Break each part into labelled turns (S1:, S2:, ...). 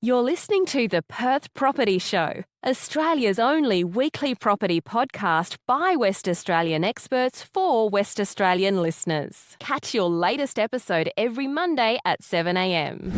S1: You're listening to the Perth Property Show, Australia's only weekly property podcast by West Australian experts for West Australian listeners. Catch your latest episode every Monday at 7 a.m.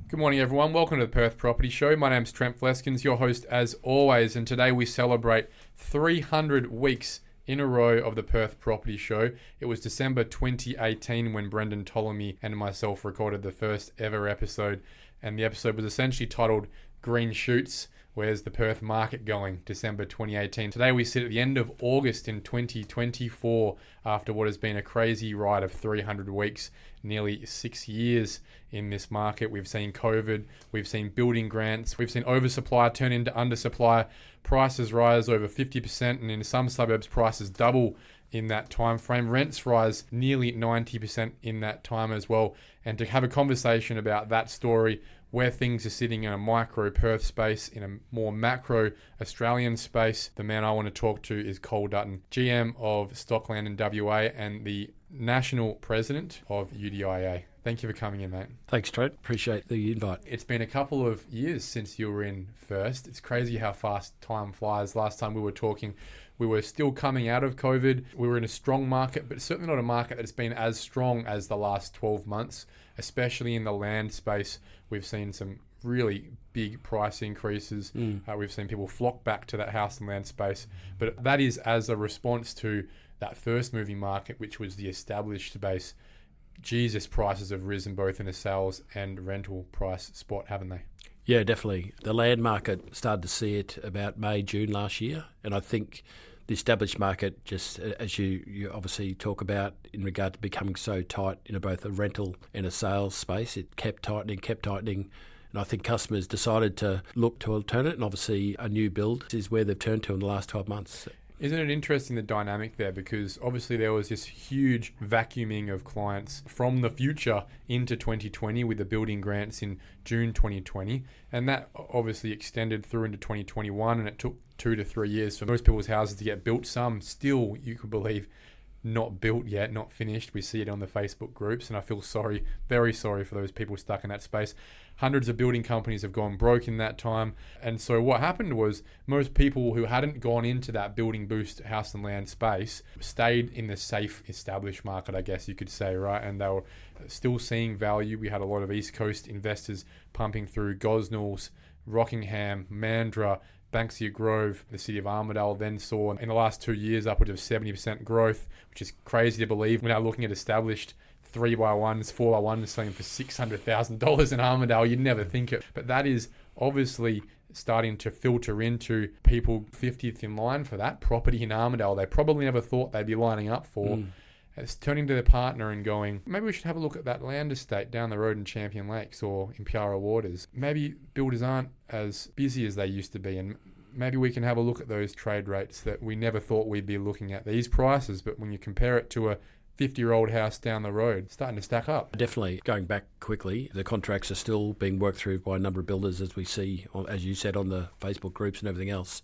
S2: Good morning, everyone. Welcome to the Perth Property Show. My name's Trent, your host as always, and today we celebrate 300 weeks in a row of the Perth Property Show. It was December 2018 when Brendan Ptolemy and myself recorded the first ever episode, and the episode was essentially titled Green Shoots, Where's the Perth Market Going? December 2018. Today we sit at the end of August in 2024 after what has been a crazy ride of 300 weeks, nearly 6 years in this market. We've seen COVID, we've seen building grants, we've seen oversupply turn into undersupply, prices rise over 50%, and in some suburbs prices double in that time frame. Rents rise nearly 90% in that time as well. And to have a conversation about that story, where things are sitting in a micro Perth space, in a more macro Australian space, the man I want to talk to is Col Dutton, GM of Stockland in WA and the National President of UDIA. Thank you for coming in, mate.
S3: Thanks, Trent. Appreciate the invite.
S2: It's been a couple of years since you were in first. It's crazy how fast time flies. Last time we were talking, we were still coming out of COVID. We were in a strong market, but certainly not a market that's been as strong as the last 12 months, especially in the land space. We've seen some really big price increases. We've seen people flock back to that house and land space, but that is as a response to that first moving market, which was the established space. Jesus, prices have risen both in a sales and rental price spot, haven't they?
S3: Yeah, definitely. The land market started to see it about May, June last year, and I think the established market, just as you obviously talk about in regard to becoming so tight in both a rental and a sales space, it kept tightening, and I think customers decided to look to alternate, and obviously a new build is where they've turned to in the last 12 months.
S2: Isn't it interesting, the dynamic there? Because obviously there was this huge vacuuming of clients from the future into 2020 with the building grants in June 2020. And that obviously extended through into 2021, and it took 2 to 3 years for most people's houses to get built. Some still, you could believe, not built yet, not finished. We see it on the Facebook groups, and I feel sorry, very sorry for those people stuck in that space. Hundreds of building companies have gone broke in that time. And so what happened was most people who hadn't gone into that building boost house and land space stayed in the safe established market, I guess you could say, right? And they were still seeing value. We had a lot of East Coast investors pumping through Gosnells, Rockingham, Mandurah, Banksia Grove. The city of Armidale then saw in the last 2 years upwards of 70% growth, which is crazy to believe. We're now looking at established 3x1s, 4x1s selling for $600,000 in Armidale. You'd never think it. But that is obviously starting to filter into people 50th in line for that property in Armidale they probably never thought they'd be lining up for. It's turning to their partner and going, maybe we should have a look at that land estate down the road in Champion Lakes or in Piara Waters. Maybe builders aren't as busy as they used to be, and maybe we can have a look at those trade rates that we never thought we'd be looking at these prices. But when you compare it to a 50-year-old house down the road, it's starting to stack up.
S3: Definitely. Going back quickly, the contracts are still being worked through by a number of builders, as we see, as you said, on the Facebook groups and everything else.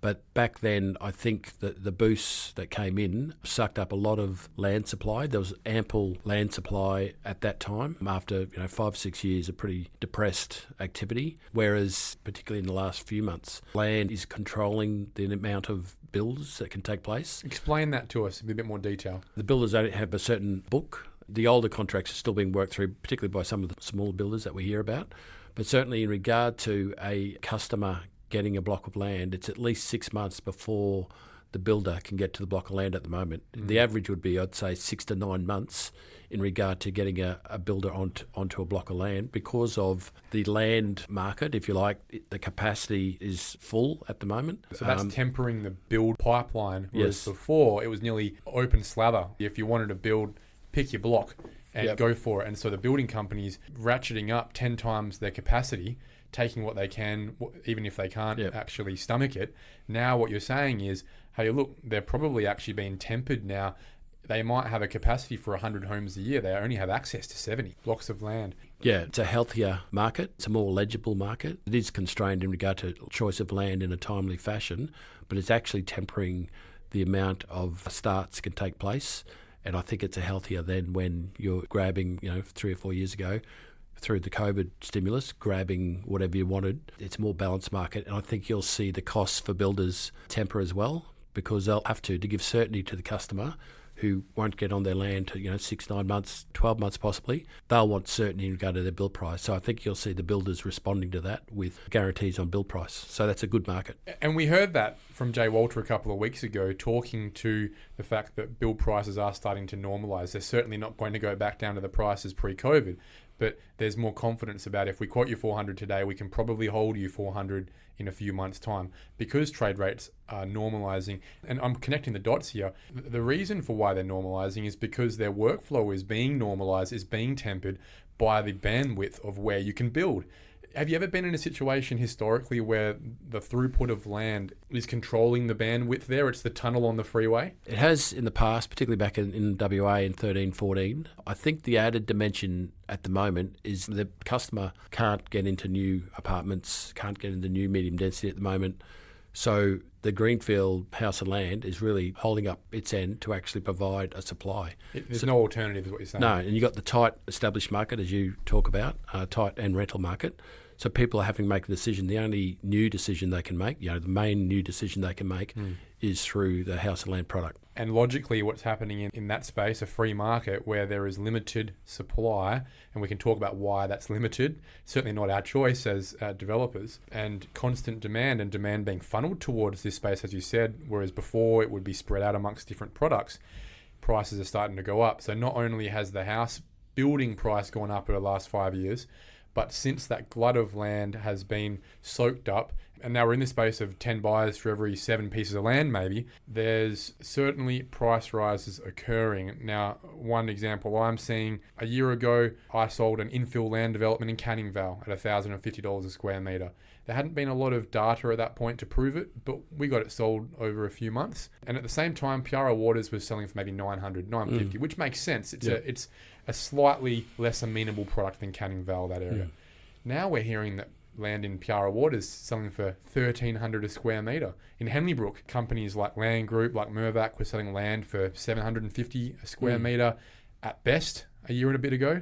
S3: But back then, I think that the boost that came in sucked up a lot of land supply. There was ample land supply at that time after 5 6 years of pretty depressed activity, whereas particularly in the last few months, land is controlling the amount of builds that can take place.
S2: Explain that to us in a bit more detail.
S3: The builders don't have a certain book. The older contracts are still being worked through, particularly by some of the smaller builders that we hear about. But certainly in regard to a customer getting a block of land, it's at least 6 months before the builder can get to the block of land at the moment. The average would be, I'd say, 6 to 9 months in regard to getting a builder onto a block of land because of the land market, if you like. The capacity is full at the moment.
S2: So that's tempering the build pipeline, whereas before it was nearly open slather. If you wanted to build, pick your block and go for it. And so the building companies ratcheting up 10 times their capacity, taking what they can, even if they can't actually stomach it. Now what you're saying is, hey, look, they're probably actually being tempered now. They might have a capacity for 100 homes a year. They only have access to 70 blocks of land.
S3: Yeah, it's a healthier market. It's a more legible market. It is constrained in regard to choice of land in a timely fashion, but it's actually tempering the amount of starts that can take place. And I think it's a healthier than when you're grabbing, 3 or 4 years ago, through the COVID stimulus, grabbing whatever you wanted. It's a more balanced market, and I think you'll see the costs for builders temper as well, because they'll have to give certainty to the customer who won't get on their land to 6, 9 months, 12 months possibly. They'll want certainty in regard to their build price. So I think you'll see the builders responding to that with guarantees on build price. So that's a good market.
S2: And we heard that from Jay Walter a couple of weeks ago, talking to the fact that build prices are starting to normalise. They're certainly not going to go back down to the prices pre-COVID, but there's more confidence about if we quote you 400 today, we can probably hold you 400 in a few months' time, because trade rates are normalising. And I'm connecting the dots here. The reason for why they're normalising is because their workflow is being normalised, is being tempered by the bandwidth of where you can build. Have you ever been in a situation historically where the throughput of land is controlling the bandwidth there? It's the tunnel on the freeway?
S3: It has in the past, particularly back in WA in 13, 14. I think the added dimension at the moment is the customer can't get into new apartments, can't get into new medium density at the moment. So the greenfield house and land is really holding up its end to actually provide a supply.
S2: There's no alternative is what you're saying.
S3: No, and you've got the tight established market, as you talk about, tight and rental market. So people are having to make a decision. The only new decision they can make, the main new decision they can make is through the house and land product.
S2: And logically, what's happening in that space, a free market where there is limited supply, and we can talk about why that's limited, certainly not our choice as developers, and constant demand, and demand being funneled towards this space, as you said, whereas before it would be spread out amongst different products, prices are starting to go up. So not only has the house building price gone up over the last 5 years, but since that glut of land has been soaked up, and now we're in the space of 10 buyers for every 7 pieces of land maybe, there's certainly price rises occurring. Now, one example I'm seeing, a year ago, I sold an infill land development in Canning Vale at $1,050 a square metre. There hadn't been a lot of data at that point to prove it, but we got it sold over a few months. And at the same time, Piara Waters was selling for maybe $900, $950, which makes sense. It's a slightly less amenable product than Canning Vale, that area. Now we're hearing that land in Piara Waters selling for $1,300 a square metre. In Henleybrook, companies like Land Group, like Mirvac, were selling land for $750 a square metre at best a year and a bit ago.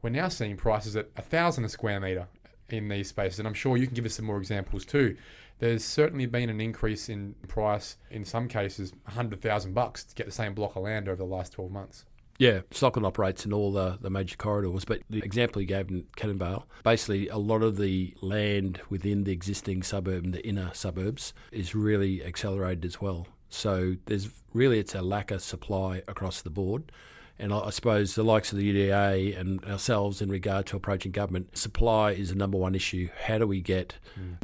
S2: We're now seeing prices at $1,000 a square metre in these spaces, and I'm sure you can give us some more examples too. There's certainly been an increase in price, in some cases $100,000 to get the same block of land over the last 12 months.
S3: Yeah, Stockland operates in all the major corridors, but the example you gave in Canning Vale, basically a lot of the land within the existing suburb and the inner suburbs is really accelerated as well. So it's a lack of supply across the board. And I suppose the likes of the UDIA and ourselves in regard to approaching government, supply is the number one issue. How do we get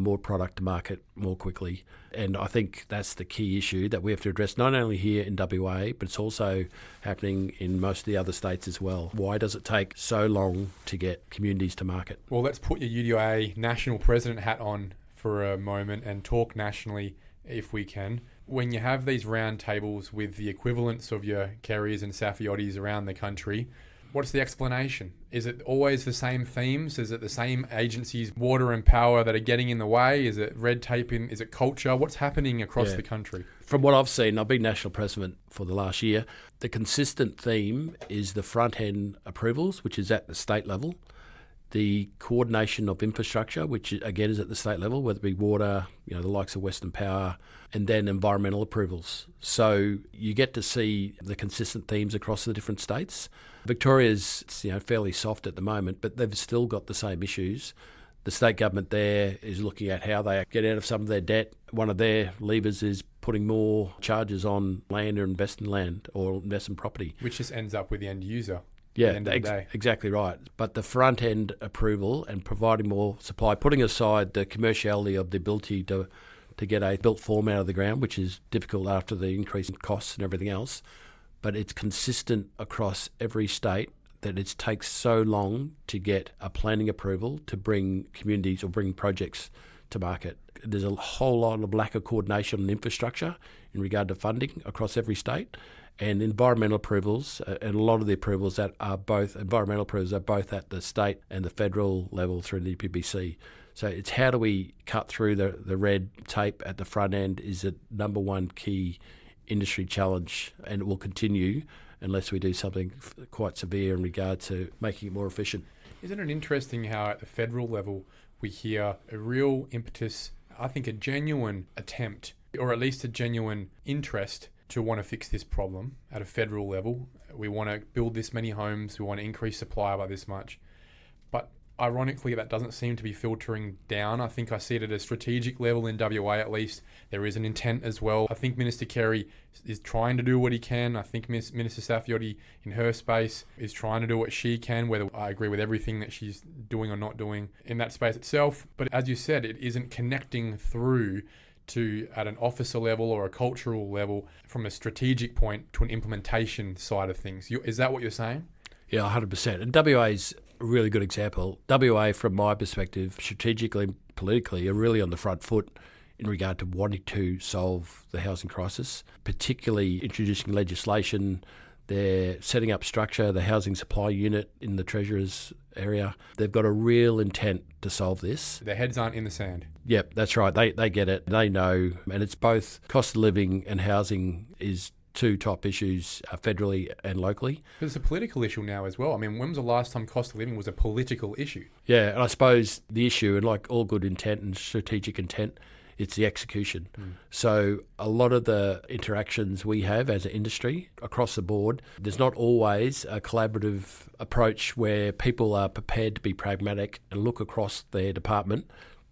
S3: more product to market more quickly? And I think that's the key issue that we have to address, not only here in WA, but it's also happening in most of the other states as well. Why does it take so long to get communities to market?
S2: Well, let's put your UDIA national president hat on for a moment and talk nationally if we can. When you have these round tables with the equivalents of your Kerrys and Safiotis around the country, what's the explanation? Is it always the same themes? Is it the same agencies, water and power, that are getting in the way? Is it red tape? Is it culture? What's happening across the country?
S3: From what I've seen, I've been national president for the last year, the consistent theme is the front-end approvals, which is at the state level, the coordination of infrastructure, which again is at the state level, whether it be water, the likes of Western Power, and then environmental approvals. So you get to see the consistent themes across the different states. Victoria's fairly soft at the moment, but they've still got the same issues. The state government there is looking at how they get out of some of their debt. One of their levers is putting more charges on land or invest in land or invest in property.
S2: Which just ends up with the end user.
S3: Yeah, exactly right. But the front-end approval and providing more supply, putting aside the commerciality of the ability to get a built form out of the ground, which is difficult after the increase in costs and everything else, but it's consistent across every state that it takes so long to get a planning approval to bring communities or bring projects to market. There's a whole lot of lack of coordination on infrastructure in regard to funding across every state. And environmental approvals, and a lot of the approvals that are both, environmental approvals are both at the state and the federal level through the EPBC. So it's how do we cut through the red tape at the front end is the number one key industry challenge, and it will continue unless we do something quite severe in regard to making it more efficient.
S2: Isn't it interesting how at the federal level we hear a real impetus, I think a genuine attempt, or at least a genuine interest to want to fix this problem at a federal level. We want to build this many homes, we want to increase supply by this much. But ironically, that doesn't seem to be filtering down. I think I see it at a strategic level in WA at least. There is an intent as well. I think Minister Kerry is trying to do what he can. I think Minister Saffioti in her space is trying to do what she can, whether I agree with everything that she's doing or not doing in that space itself. But as you said, it isn't connecting through to at an officer level or a cultural level from a strategic point to an implementation side of things. Is that what you're saying?
S3: Yeah, 100%. And WA's a really good example. WA, from my perspective, strategically and politically, are really on the front foot in regard to wanting to solve the housing crisis, particularly introducing legislation. They're setting up structure, the housing supply unit in the Treasurer's area. They've got a real intent to solve this.
S2: Their heads aren't in the sand.
S3: Yep, that's right. They get it. They know. And it's both cost of living and housing is two top issues federally and locally.
S2: But it's a political issue now as well. I mean, when was the last time cost of living was a political issue?
S3: Yeah, and I suppose the issue, and like all good intent and strategic intent, it's the execution. So a lot of the interactions we have as an industry across the board, there's not always a collaborative approach where people are prepared to be pragmatic and look across their department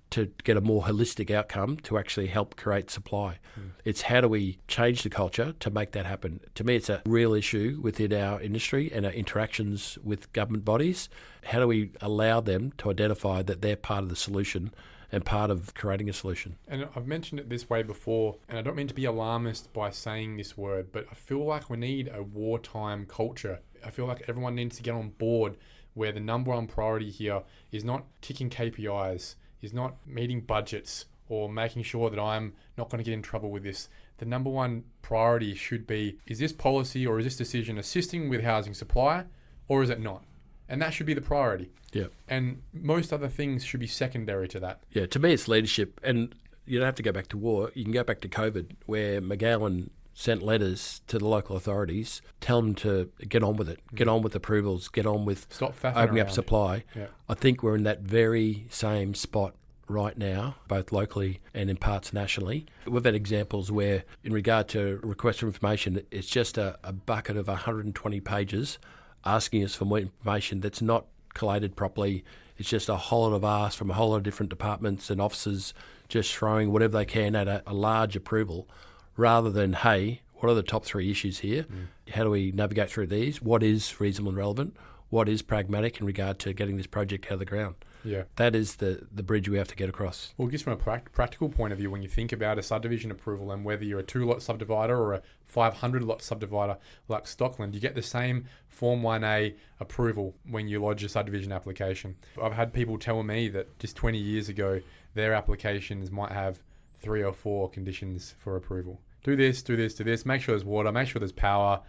S3: to get a more holistic outcome to actually help create supply. It's how do we change the culture to make that happen? To me, it's a real issue within our industry and our interactions with government bodies. How do we allow them to identify that they're part of the solution and part of creating a solution?
S2: And I've mentioned it this way before, and I don't mean to be alarmist by saying this word, but I feel like we need a wartime culture. I feel like everyone needs to get on board where the number one priority here is not ticking KPIs, is not meeting budgets or making sure that I'm not going to get in trouble with this. The number one priority should be, is this policy or is this decision assisting with housing supply or is it not? And that should be the priority.
S3: Yeah.
S2: And most other things should be secondary to that.
S3: Yeah, to me it's leadership. And you don't have to go back to war. You can go back to COVID, where McGowan sent letters to the local authorities, tell them to get on with it, get on with approvals, get on with
S2: Stop faffing
S3: opening
S2: around.
S3: up supply.
S2: Yeah.
S3: I think we're in that very same spot right now, both locally and in parts nationally. We've had examples where, in regard to request for information, it's just a bucket of 120 pages asking us for more information that's not collated properly. It's just a whole lot of asks from a whole lot of different departments and officers just throwing whatever they can at a large approval, rather than, hey, what are the top three issues here? How do we navigate through these? What is reasonable and relevant? What is pragmatic in regard to getting this project out of the ground?
S2: Yeah.
S3: That is the bridge we have to get across.
S2: Well, just from a practical point of view, when you think about a subdivision approval and whether you're a 2-lot subdivider or a 500-lot subdivider like Stockland, you get the same Form 1A approval when you lodge a subdivision application. I've had people tell me that just 20 years ago, their applications might have 3 or 4 conditions for approval. Do this, do this, do this, make sure there's water, make sure there's power,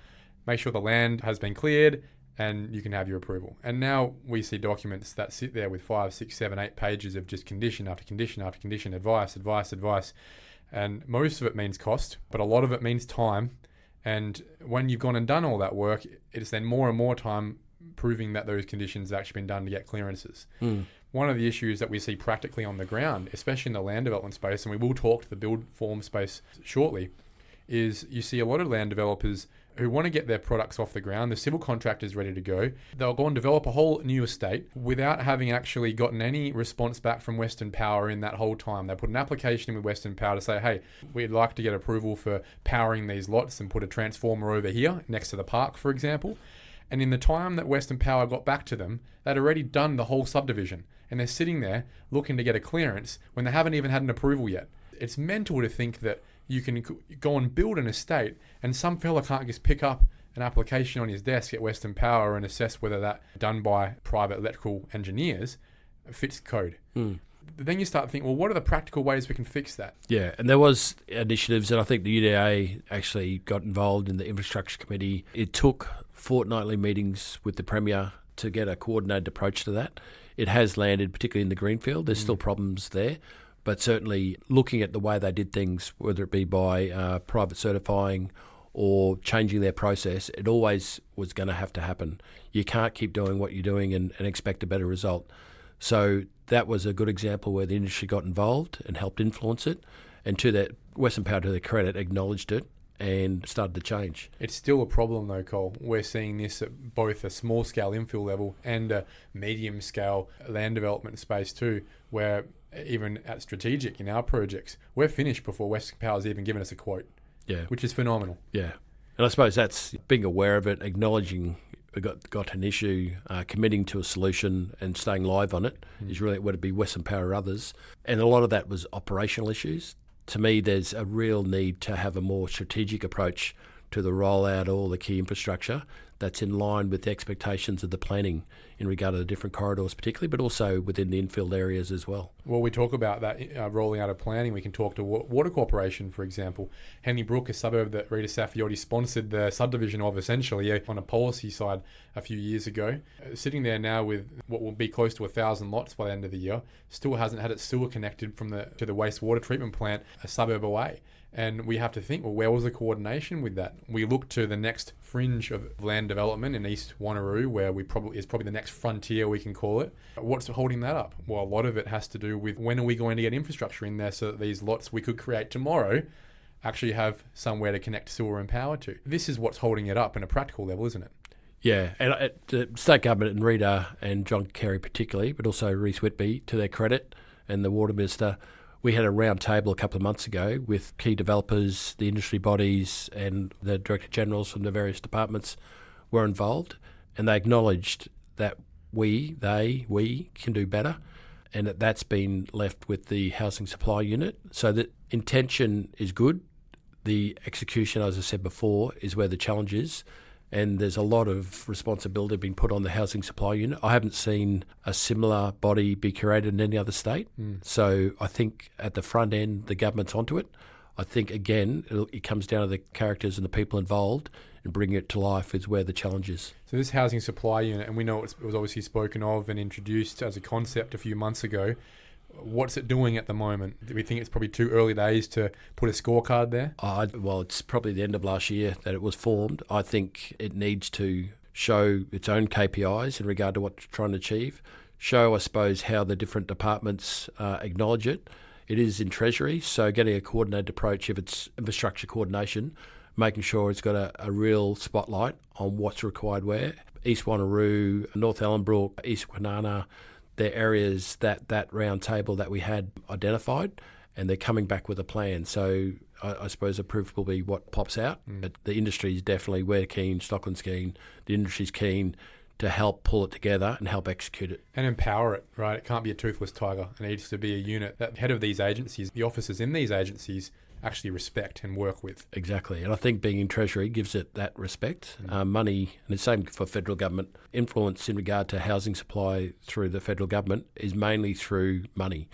S2: make sure the land has been cleared, and you can have your approval. And now we see documents that sit there with 5, 6, 7, 8 pages of just condition after condition after condition, advice. And most of it means cost, but a lot of it means time. And when you've gone and done all that work, it's then more and more time proving that those conditions have actually been done to get clearances. One of the issues that we see practically on the ground, especially in the land development space, and we will talk to the build form space shortly, is you see a lot of land developers who want to get their products off the ground, the civil contractor's ready to go. They'll go and develop a whole new estate without having actually gotten any response back from Western Power in that whole time. They put an application in with Western Power to say, hey, we'd like to get approval for powering these lots and put a transformer over here next to the park, for example. And in the time that Western Power got back to them, they'd already done the whole subdivision. And they're sitting there looking to get a clearance when they haven't even had an approval yet. It's mental to think that you can go and build an estate and some fella can't just pick up an application on his desk at Western Power and assess whether that, done by private electrical engineers, fits code. Then you start thinking, well, what are the practical ways we can fix that?
S3: Yeah, and there was initiatives, and I think the UDIA actually got involved in the infrastructure committee. It took fortnightly meetings with the Premier to get a coordinated approach to that. It has landed, particularly in the greenfield. There's still problems there. But certainly looking at the way they did things, whether it be by private certifying or changing their process, it always was going to have to happen. You can't keep doing what you're doing and expect a better result. So that was a good example where the industry got involved and helped influence it. And to that, Western Power, to their credit, acknowledged it and started to change.
S2: It's still a problem though, Col. We're seeing this at both a small scale infill level and a medium scale land development space too, where even at strategic in our projects, we're finished before Western Power's even given us a quote.
S3: Yeah.
S2: Which is phenomenal.
S3: Yeah. And I suppose that's being aware of it, acknowledging we got an issue, committing to a solution and staying live on it is really, whether it be Western Power or others. And a lot of that was operational issues. To me, there's a real need to have a more strategic approach to the rollout of all the key infrastructure that's in line with the expectations of the planning in regard to the different corridors particularly, but also within the infill areas as well.
S2: Well, we talk about that rolling out of planning. We can talk to Water Corporation, for example. Henley Brook, a suburb that Rita Saffioti sponsored the subdivision of essentially on a policy side a few years ago. Sitting there now with what will be close to 1,000 lots by the end of the year, still hasn't had its sewer connected to the wastewater treatment plant a suburb away. And we have to think, well, where was the coordination with that? We look to the next fringe of land development in East Wanneroo, where is probably the next frontier, we can call it. What's holding that up? Well, a lot of it has to do with when are we going to get infrastructure in there so that these lots we could create tomorrow actually have somewhere to connect sewer and power to. This is what's holding it up in a practical level, isn't it?
S3: Yeah, and the state government and Rita and John Kerry particularly, but also Reece Whitby, to their credit, and the Water Minister, we had a round table a couple of months ago with key developers, the industry bodies and the Director Generals from the various departments were involved, and they acknowledged that we can do better, and that's been left with the Housing Supply Unit. So the intention is good. The execution, as I said before, is where the challenge is. And there's a lot of responsibility being put on the Housing Supply Unit. I haven't seen a similar body be created in any other state. So I think at the front end, the government's onto it. I think, again, it comes down to the characters and the people involved, and bringing it to life is where the challenge is. So
S2: this Housing Supply Unit, and we know it was obviously spoken of and introduced as a concept a few months ago. What's it doing at the moment? Do we think it's probably too early days to put a scorecard there?
S3: Well, it's probably the end of last year that it was formed. I think it needs to show its own KPIs in regard to what it's trying to achieve, show, I suppose, how the different departments acknowledge it. It is in Treasury, so getting a coordinated approach, if it's infrastructure coordination, making sure it's got a real spotlight on what's required where. East Wanneroo, North Ellenbrook, East Kwinana, they're areas that round table that we had identified, and they're coming back with a plan. So I suppose the proof will be what pops out. But the industry is definitely, we're keen, Stockland's keen, the industry's keen to help pull it together and help execute it.
S2: And empower it, right? It can't be a toothless tiger. It needs to be a unit that the head of these agencies, the officers in these agencies, actually respect and work with.
S3: Exactly. And I think being in Treasury gives it that respect. Money, and the same for federal government, influence in regard to housing supply through the federal government is mainly through money.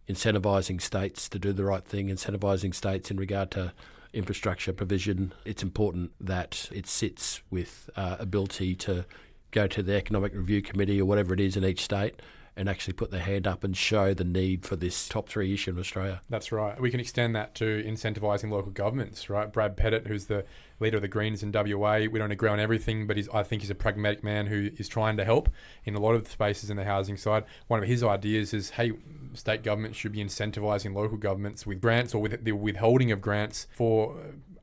S3: Incentivising states to do the right thing, incentivising states in regard to infrastructure provision. It's important that it sits with ability to go to the Economic Review Committee or whatever it is in each state and actually put their hand up and show the need for this top 3 issue in Australia.
S2: That's right. We can extend that to incentivising local governments, right? Brad Pettit, who's the leader of the Greens in WA, we don't agree on everything, but I think he's a pragmatic man who is trying to help in a lot of the spaces in the housing side. One of his ideas is, hey, state governments should be incentivising local governments with grants or with the withholding of grants for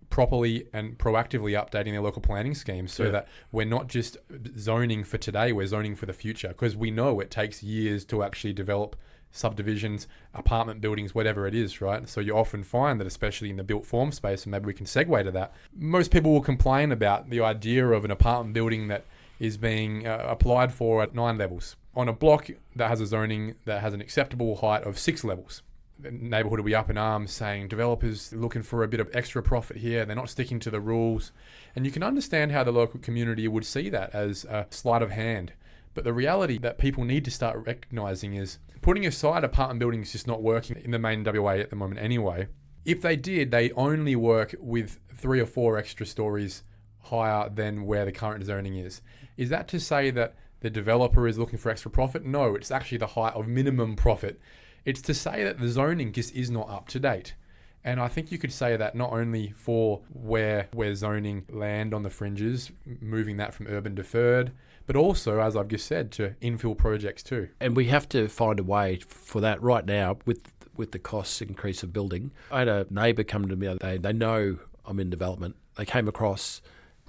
S2: properly and proactively updating their local planning schemes so that we're not just zoning for today, we're zoning for the future, because we know it takes years to actually develop subdivisions, apartment buildings, whatever it is, right? So you often find that, especially in the built form space, and maybe we can segue to that, most people will complain about the idea of an apartment building that is being applied for at 9 levels on a block that has a zoning that has an acceptable height of 6 levels. The neighbourhood will be up in arms saying developers are looking for a bit of extra profit here, they're not sticking to the rules. And you can understand how the local community would see that as a sleight of hand. But the reality that people need to start recognising is, putting aside apartment buildings just not working in the main WA at the moment anyway, if they did, they only work with 3 or 4 extra stories higher than where the current zoning is. Is that to say that the developer is looking for extra profit? No, it's actually the height of minimum profit. It's to say that the zoning just is not up to date. And I think you could say that not only for where we're zoning land on the fringes, moving that from urban deferred, but also, as I've just said, to infill projects too.
S3: And we have to find a way for that right now with the cost increase of building. I had a neighbour come to me the other day. They know I'm in development. They came across,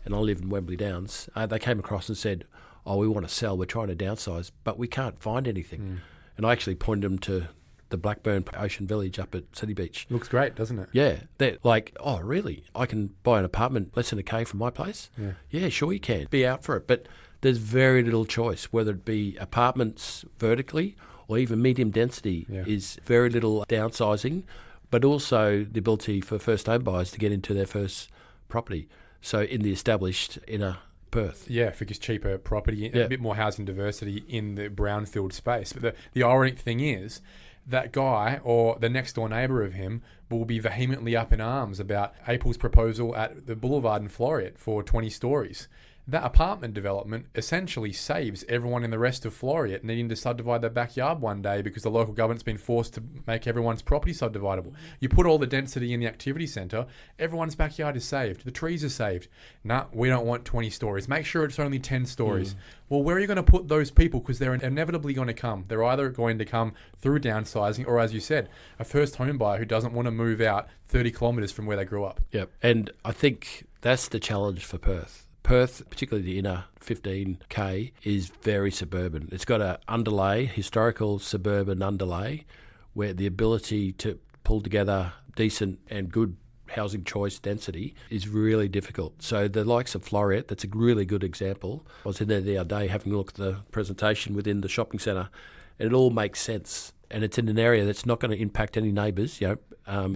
S3: and I live in Wembley Downs. They came across and said, "Oh, we want to sell. We're trying to downsize, but we can't find anything." And I actually pointed them to the Blackburn Ocean Village up at City Beach.
S2: Looks great, doesn't it?
S3: Yeah. They're like, "Oh, really? I can buy an apartment less than a K from my place?" Yeah, sure you can. Be out for it. But there's very little choice, whether it be apartments vertically or even medium density is very little downsizing, but also the ability for first home buyers to get into their first property. So in the established inner Perth.
S2: Yeah, because cheaper property, a bit more housing diversity in the brownfield space. But the ironic thing is, that guy or the next door neighbour of him will be vehemently up in arms about April's proposal at the Boulevard in Floreat for 20 stories. That apartment development essentially saves everyone in the rest of Floreat needing to subdivide their backyard one day because the local government's been forced to make everyone's property subdividable. You put all the density in the activity centre, everyone's backyard is saved. The trees are saved. Nah, we don't want 20 stories. Make sure it's only 10 stories. Well, where are you going to put those people? Because they're inevitably going to come. They're either going to come through downsizing or, as you said, a first home buyer who doesn't want to move out 30 kilometres from where they grew up.
S3: Yep. And I think that's the challenge for Perth. Perth, particularly the inner 15K, is very suburban. It's got an underlay, historical suburban underlay, where the ability to pull together decent and good housing choice density is really difficult. So the likes of Floreat, that's a really good example. I was in there the other day having a look at the presentation within the shopping centre, and it all makes sense. And it's in an area that's not going to impact any neighbours. There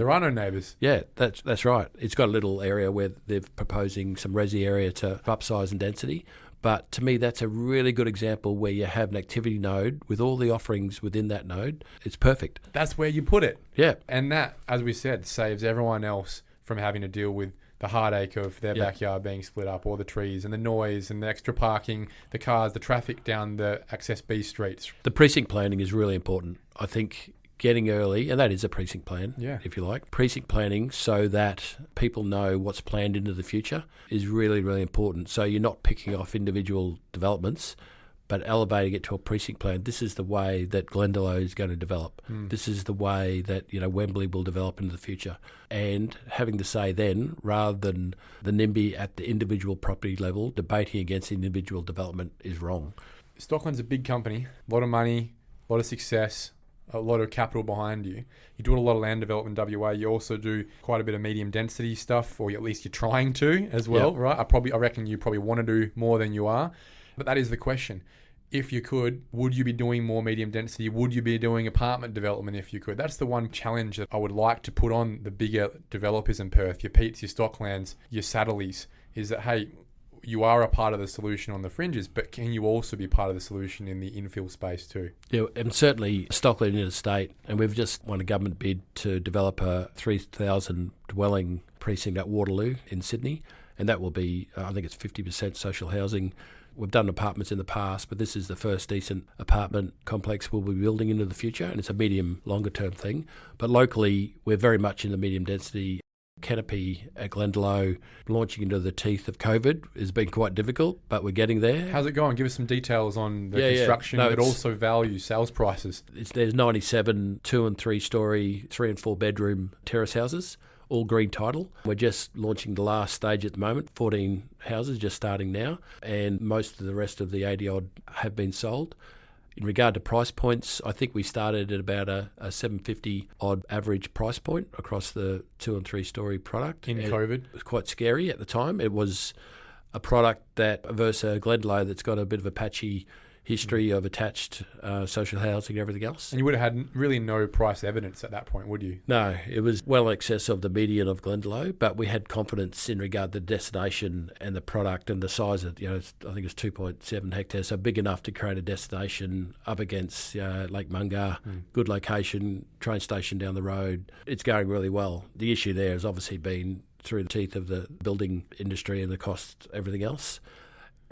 S2: are no neighbours.
S3: Yeah, that's right. It's got a little area where they're proposing some resi area to upsize and density. But to me, that's a really good example where you have an activity node with all the offerings within that node. It's perfect.
S2: That's where you put it.
S3: Yeah.
S2: And that, as we said, saves everyone else from having to deal with the heartache of their backyard being split up, or the trees and the noise and the extra parking, the cars, the traffic down the Access B streets.
S3: The precinct planning is really important. I think getting early, and that is a precinct plan, if you like. Precinct planning so that people know what's planned into the future is really, really important. So you're not picking off individual developments, but elevating it to a precinct plan. This is the way that Glendalough is going to develop. This is the way that Wembley will develop into the future. And having to say then, rather than the NIMBY at the individual property level, debating against individual development is wrong.
S2: Stockland's a big company, a lot of money, a lot of success, a lot of capital behind you. You do a lot of land development in WA. You also do quite a bit of medium density stuff, or at least you're trying to as well, right? I reckon you probably want to do more than you are. But that is the question. If you could, would you be doing more medium density? Would you be doing apartment development if you could? That's the one challenge that I would like to put on the bigger developers in Perth, your Peats, your Stocklands, your Saddleys, is that, hey, you are a part of the solution on the fringes, but can you also be part of the solution in the infill space too? Yeah,
S3: and certainly Stockland Interstate, and we've just won a government bid to develop a 3,000 dwelling precinct at Waterloo in Sydney, and that will be, I think it's 50% social housing. We've done apartments in the past, but this is the first decent apartment complex we'll be building into the future, and it's a medium, longer term thing. But locally, we're very much in the medium density. Canopy at Glendalough, launching into the teeth of COVID has been quite difficult, but we're getting there.
S2: How's it going? Give us some details on the construction, but also value, sales prices.
S3: There's 97 2 and 3 story, 3 and 4 bedroom terrace houses, all green title. We're just launching the last stage at the moment, 14 houses just starting now, and most of the rest of the 80 odd have been sold. In regard to price points, I think we started at about a $750 odd average price point across the 2 and 3 story product.
S2: In COVID?
S3: It was quite scary at the time. It was a product that, versus Glendalough, that's got a bit of a patchy history of attached social housing and everything else.
S2: And you would have had really no price evidence at that point, would you?
S3: No, it was well in excess of the median of Glendalough, but we had confidence in regard to the destination and the product and the size of, I think it's 2.7 hectares, so big enough to create a destination up against Lake Mungar, good location, train station down the road. It's going really well. The issue there has obviously been through the teeth of the building industry and the cost, everything else.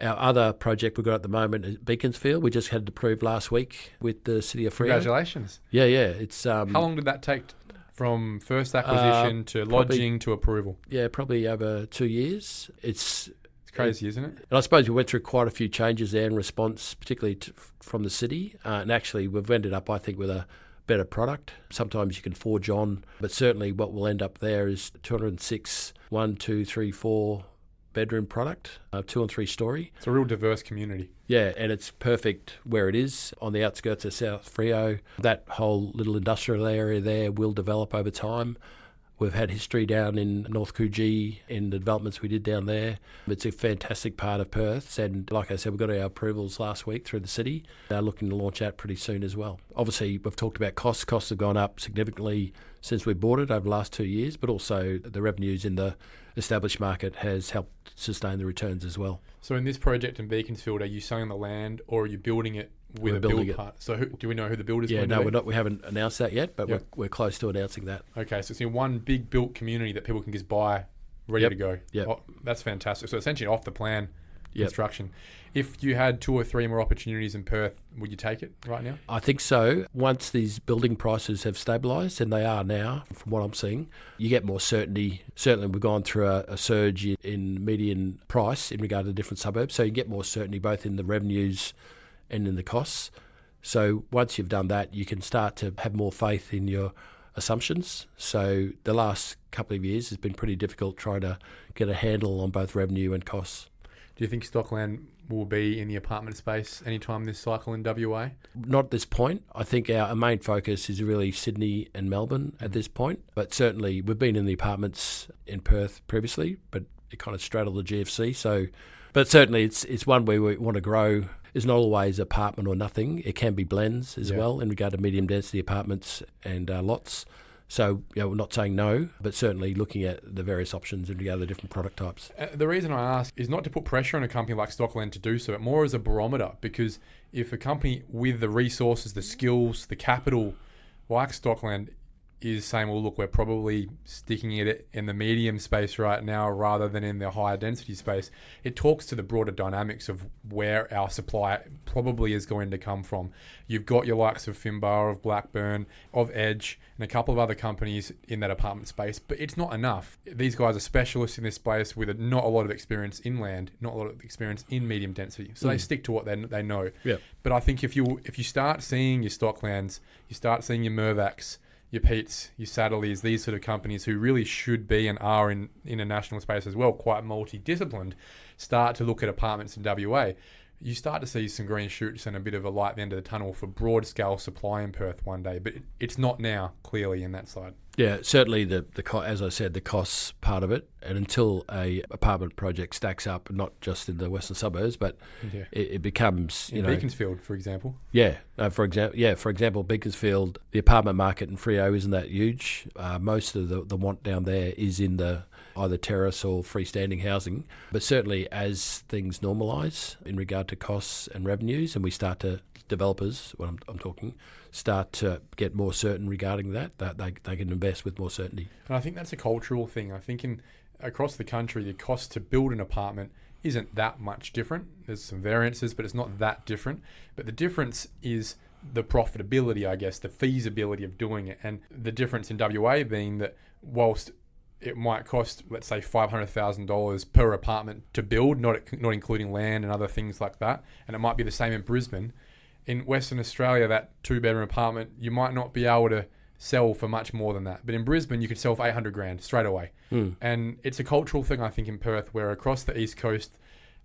S3: Our other project we've got at the moment is Beaconsfield. We just had it approved last week with the City of Freo.
S2: Congratulations.
S3: Yeah. It's
S2: how long did that take From first acquisition to lodging to approval.
S3: Yeah, probably over 2 years. It's
S2: crazy, isn't it?
S3: And I suppose we went through quite a few changes there in response, particularly from the city. And actually, we've ended up, I think, with a better product. Sometimes you can forge on, but certainly what will end up there is 206 1, 2, 3, 4 bedroom product, 2 and 3 story.
S2: It's a real diverse community.
S3: Yeah, and it's perfect where it is on the outskirts of South Freo. That whole little industrial area there will develop over time. We've had history down in North Coogee in the developments we did down there. It's a fantastic part of Perth, and like I said, we got our approvals last week through the city. They're looking to launch that pretty soon as well. Obviously, we've talked about costs. Costs have gone up significantly since we bought it over the last 2 years, but also the revenues in the established market has helped sustain the returns as well.
S2: So in this project in Beaconsfield, are you selling the land or are you building it with a build part? So do we know who the builder's going to be?
S3: No, we haven't announced that yet, but we're close to announcing that.
S2: Okay, so it's in one big built community that people can just buy ready to go.
S3: Yep.
S2: Oh, that's fantastic. So essentially off the plan construction. If you had 2 or 3 more opportunities in Perth, would you take it right now?
S3: I think so. Once these building prices have stabilised, and they are now, from what I'm seeing, you get more certainty. Certainly, we've gone through a surge in median price in regard to the different suburbs, so you get more certainty both in the revenues and in the costs. So once you've done that, you can start to have more faith in your assumptions. So the last couple of years has been pretty difficult trying to get a handle on both revenue and costs.
S2: Do you think Stockland will be in the apartment space anytime this cycle in WA?
S3: Not at this point. I think our main focus is really Sydney and Melbourne at this point. But certainly we've been in the apartments in Perth previously, but it kind of straddled the GFC. So, but certainly it's one where we want to grow. It's not always apartment or nothing. It can be blends as well in regard to medium density apartments and lots. So we're not saying no, but certainly looking at the various options in regard to the different product types.
S2: The reason I ask is not to put pressure on a company like Stockland to do so, but more as a barometer, because if a company with the resources, the skills, the capital like Stockland is saying, well, look, we're probably sticking it in the medium space right now rather than in the higher density space, it talks to the broader dynamics of where our supply probably is going to come from. You've got your likes of Finbar, of Blackburn, of Edge, and a couple of other companies in that apartment space, but it's not enough. These guys are specialists in this space with not a lot of experience in land, not a lot of experience in medium density. So they stick to what they know. Yeah. But I think if you start seeing your Stocklands, you start seeing your Mirvacs, your Pete's, your Saddleys, these sort of companies who really should be and are in a national space as well, quite multidisciplined, start to look at apartments in WA, you start to see some green shoots and a bit of a light at the end of the tunnel for broad-scale supply in Perth one day. But it's not now, clearly, in that side. Yeah,
S3: certainly, as I said, the costs part of it. And until a apartment project stacks up, not just in the western suburbs, but it becomes,
S2: in Beaconsfield, for example.
S3: For example, Beaconsfield, the apartment market in Freo isn't that huge. Most of the want down there is in the either terrace or freestanding housing. But certainly as things normalise in regard to costs and revenues, and we start to, developers, what I'm talking, start to get more certain regarding that they can invest with more certainty.
S2: And I think that's a cultural thing. I think across the country, the cost to build an apartment isn't that much different. There's some variances, but it's not that different. But the difference is the profitability, I guess, the feasibility of doing it. And the difference in WA being that whilst it might cost, let's say, $500,000 per apartment to build, not including land and other things like that, and it might be the same in Brisbane. In Western Australia, that 2-bedroom apartment, you might not be able to sell for much more than that. But in Brisbane, you could sell for $800,000 straight away. And it's a cultural thing, I think, in Perth, where across the East Coast,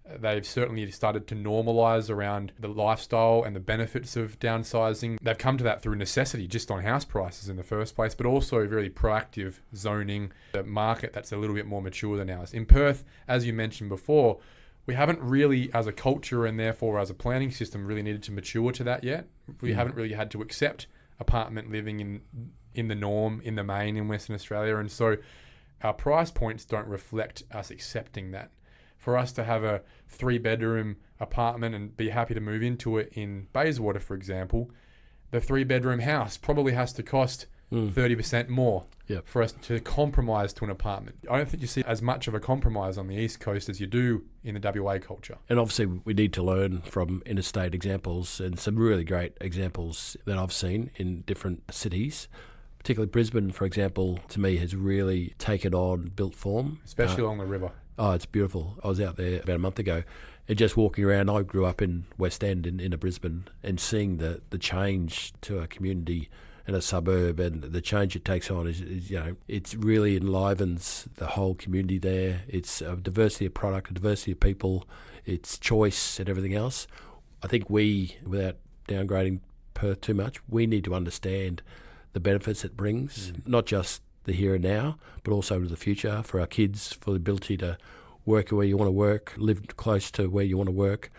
S2: they've certainly started to normalise around the lifestyle and the benefits of downsizing. They've come to that through necessity, just on house prices in the first place, but also really proactive zoning, the market that's a little bit more mature than ours. In Perth, as you mentioned before, we haven't really, as a culture and therefore as a planning system, really needed to mature to that yet. We haven't really had to accept apartment living in the norm, in the main, in Western Australia. And so our price points don't reflect us accepting that. For us to have a 3-bedroom apartment and be happy to move into it in Bayswater, for example, the 3-bedroom house probably has to cost 30% more for us to compromise to an apartment. I don't think you see as much of a compromise on the East Coast as you do in the WA culture.
S3: And obviously we need to learn from interstate examples and some really great examples that I've seen in different cities, particularly Brisbane, for example, to me has really taken on built form.
S2: Especially along the river.
S3: Oh, it's beautiful. I was out there about a month ago and just walking around. I grew up in West End in Brisbane, and seeing the change to a community and a suburb and the change it takes on is it really enlivens the whole community there. It's a diversity of product, a diversity of people, it's choice and everything else. I think we, without downgrading Perth too much, we need to understand the benefits it brings, not just the here and now, but also to the future for our kids, for the ability to work where you want to work, live close to where you want to work,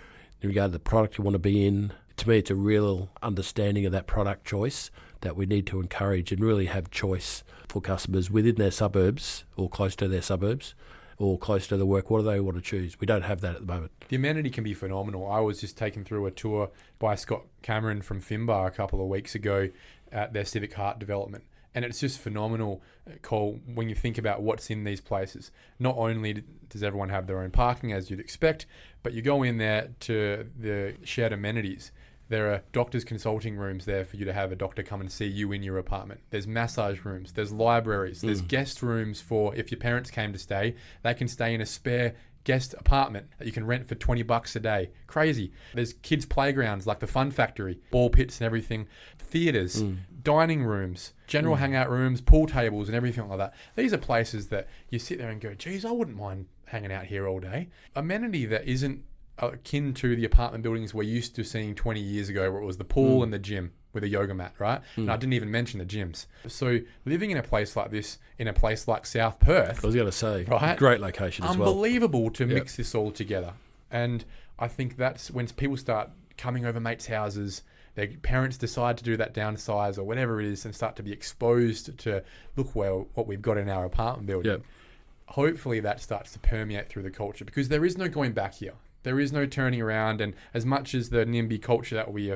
S3: in regard to the product you want to be in. To me, it's a real understanding of that product choice that we need to encourage and really have choice for customers within their suburbs or close to their suburbs or close to the work. What do they want to choose? We don't have that at the moment.
S2: The amenity can be phenomenal. I was just taken through a tour by Scott Cameron from Finbar a couple of weeks ago at their Civic Heart development. And it's just phenomenal, Col, when you think about what's in these places. Not only does everyone have their own parking, as you'd expect, but you go in there to the shared amenities. There are doctors' consulting rooms there for you to have a doctor come and see you in your apartment. There's massage rooms, there's libraries, there's guest rooms for if your parents came to stay, they can stay in a spare guest apartment that you can rent for $20 a day. Crazy. There's kids' playgrounds like the Fun Factory, ball pits and everything, theatres, dining rooms, general hangout rooms, pool tables and everything like that. These are places that you sit there and go, geez, I wouldn't mind hanging out here all day. Amenity that isn't akin to the apartment buildings we're used to seeing 20 years ago, where it was the pool and the gym with a yoga mat, right? And I didn't even mention the gyms. So living in a place like this, in a place like South Perth,
S3: I was going to say,
S2: right?
S3: Great location as well.
S2: Unbelievable to mix this all together. And I think that's when people start coming over mates' houses, their parents decide to do that downsize or whatever it is and start to be exposed to, look, well, what we've got in our apartment building.
S3: Yep.
S2: Hopefully that starts to permeate through the culture, because there is no going back here. There is no turning around, and as much as the NIMBY culture that we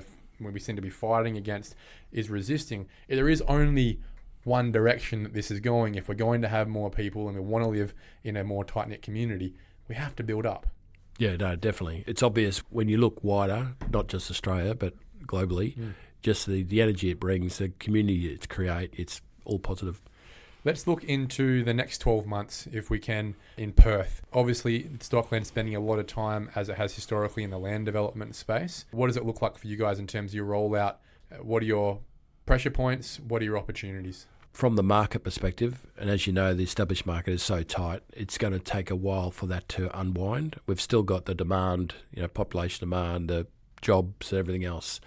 S2: seem to be fighting against is resisting, there is only one direction that this is going. If we're going to have more people and we want to live in a more tight-knit community, we have to build up.
S3: Yeah, no, definitely. It's obvious when you look wider, not just Australia, but globally, just the energy it brings, the community it creates, it's all positive.
S2: Let's look into the next 12 months, if we can, in Perth. Obviously, Stockland's spending a lot of time, as it has historically, in the land development space. What does it look like for you guys in terms of your rollout? What are your pressure points? What are your opportunities?
S3: From the market perspective, and as you know, the established market is so tight, it's going to take a while for that to unwind. We've still got the demand, population demand, the jobs, everything else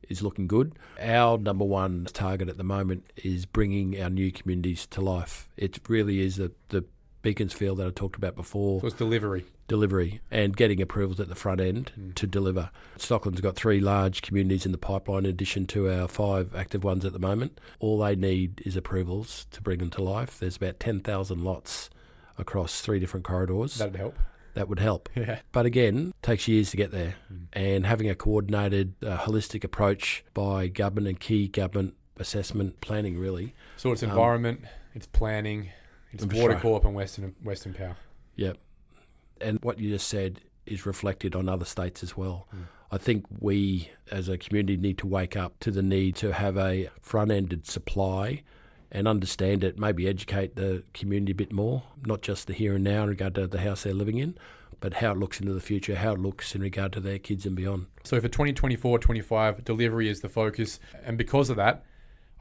S3: is looking good. Our number one target at the moment is bringing our new communities to life. It really is the Beaconsfield that I talked about before.
S2: So it's delivery
S3: and getting approvals at the front end to deliver. Stockland's got 3 large communities in the pipeline in addition to our 5 active ones at the moment. All they need is approvals to bring them to life. There's about 10,000 lots across 3 different corridors.
S2: That'd help.
S3: That would help.
S2: Yeah.
S3: But again, it takes years to get there. And having a coordinated, holistic approach by government and key government assessment planning, really.
S2: So it's environment, it's planning, it's Water Corp and Western Power.
S3: Yep. And what you just said is reflected on other states as well. I think we, as a community, need to wake up to the need to have a front-ended supply and understand it, maybe educate the community a bit more, not just the here and now in regard to the house they're living in, but how it looks into the future, how it looks in regard to their kids and beyond.
S2: So for 2024-25, delivery is the focus. And because of that,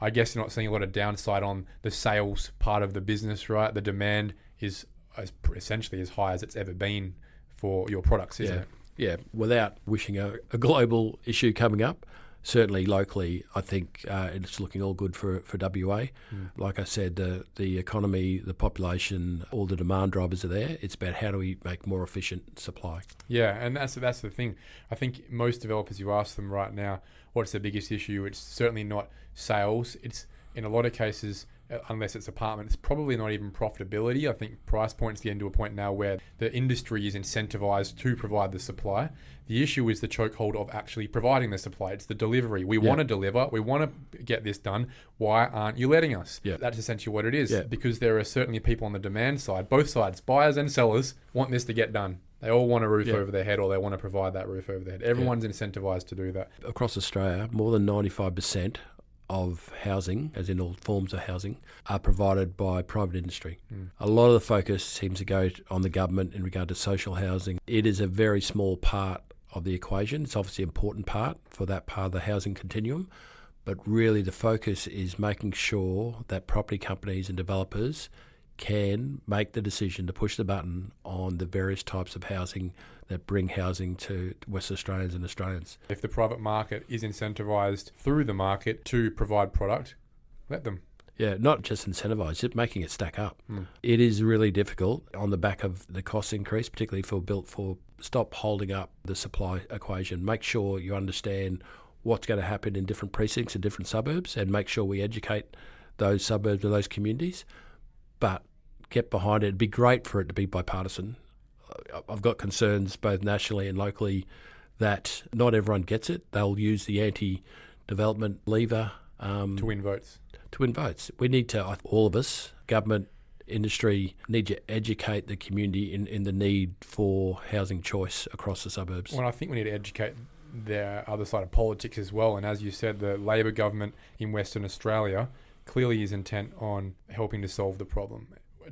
S2: I guess you're not seeing a lot of downside on the sales part of the business, right? The demand is essentially as high as it's ever been for your products, isn't it?
S3: Yeah, without wishing a global issue coming up, certainly locally, I think it's looking all good for WA. Like I said, the economy, the population, all the demand drivers are there. It's about how do we make more efficient supply.
S2: Yeah, and that's the thing. I think most developers, you ask them right now, what's the biggest issue? It's certainly not sales. It's, in a lot of cases, unless it's apartments, probably not even profitability. I think price points getting to a point now where the industry is incentivized to provide the supply. The issue is the chokehold of actually providing the supply. It's the delivery. We want to deliver. We want to get this done. Why aren't you letting us?
S3: Yeah.
S2: That's essentially what it is. Yeah. Because there are certainly people on the demand side, both sides, buyers and sellers, want this to get done. They all want a roof over their head, or they want to provide that roof over their head. Everyone's incentivized to do that.
S3: Across Australia, more than 95% of housing, as in all forms of housing, are provided by private industry. A lot of the focus seems to go on the government in regard to social housing. It is a very small part of the equation. It's obviously an important part for that part of the housing continuum, but really the focus is making sure that property companies and developers can make the decision to push the button on the various types of housing that bring housing to West Australians and Australians.
S2: If the private market is incentivised through the market to provide product, let them.
S3: Yeah, not just incentivised, just making it stack up. It is really difficult on the back of the cost increase, particularly for built for. Stop holding up the supply equation. Make sure you understand what's going to happen in different precincts and different suburbs, and make sure we educate those suburbs and those communities. But get behind it. It'd be great for it to be bipartisan. I've got concerns both nationally and locally that not everyone gets it. They'll use the anti-development lever
S2: to win votes.
S3: We need to, all of us, government, industry, need to educate the community in the need for housing choice across the suburbs.
S2: Well, I think we need to educate the other side of politics as well. And as you said, the Labor government in Western Australia clearly is intent on helping to solve the problem.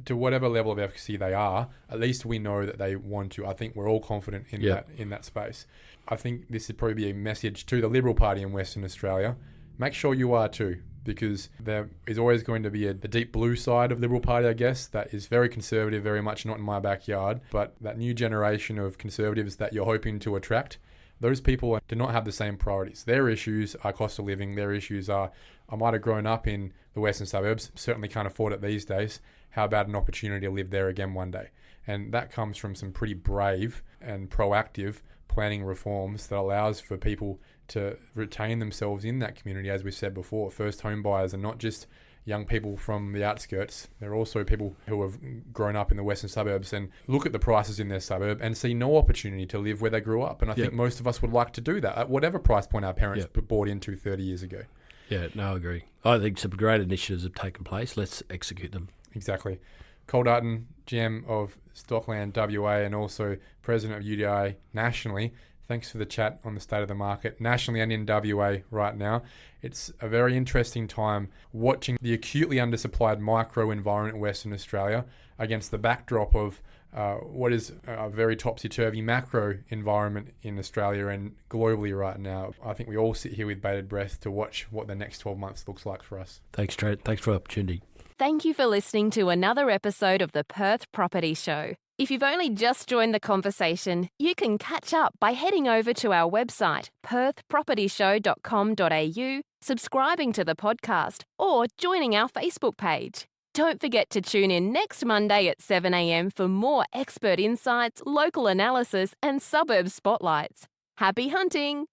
S2: To whatever level of efficacy they are, at least we know that they want to. I think we're all confident in that space. I think this would probably be a message to the Liberal Party in Western Australia. Make sure you are too, because there is always going to be the deep blue side of Liberal Party, I guess, that is very conservative, very much not in my backyard. But that new generation of conservatives that you're hoping to attract, those people do not have the same priorities. Their issues are cost of living. Their issues are, I might have grown up in the western suburbs, certainly can't afford it these days. How about an opportunity to live there again one day? And that comes from some pretty brave and proactive planning reforms that allows for people to retain themselves in that community. As we said before, first home buyers are not just young people from the outskirts. They're also people who have grown up in the western suburbs and look at the prices in their suburb and see no opportunity to live where they grew up. And I think most of us would like to do that at whatever price point our parents bought into 30 years ago.
S3: Yeah, no, I agree. I think some great initiatives have taken place. Let's execute them.
S2: Exactly. Col Dutton, GM of Stockland WA and also President of UDIA nationally. Thanks for the chat on the state of the market nationally and in WA right now. It's a very interesting time watching the acutely undersupplied micro environment in Western Australia against the backdrop of what is a very topsy-turvy macro environment in Australia and globally right now. I think we all sit here with bated breath to watch what the next 12 months looks like for us.
S3: Thanks, Trent. Thanks for the opportunity.
S1: Thank you for listening to another episode of the Perth Property Show. If you've only just joined the conversation, you can catch up by heading over to our website, perthpropertyshow.com.au, subscribing to the podcast, or joining our Facebook page. Don't forget to tune in next Monday at 7 a.m. for more expert insights, local analysis, and suburb spotlights. Happy hunting!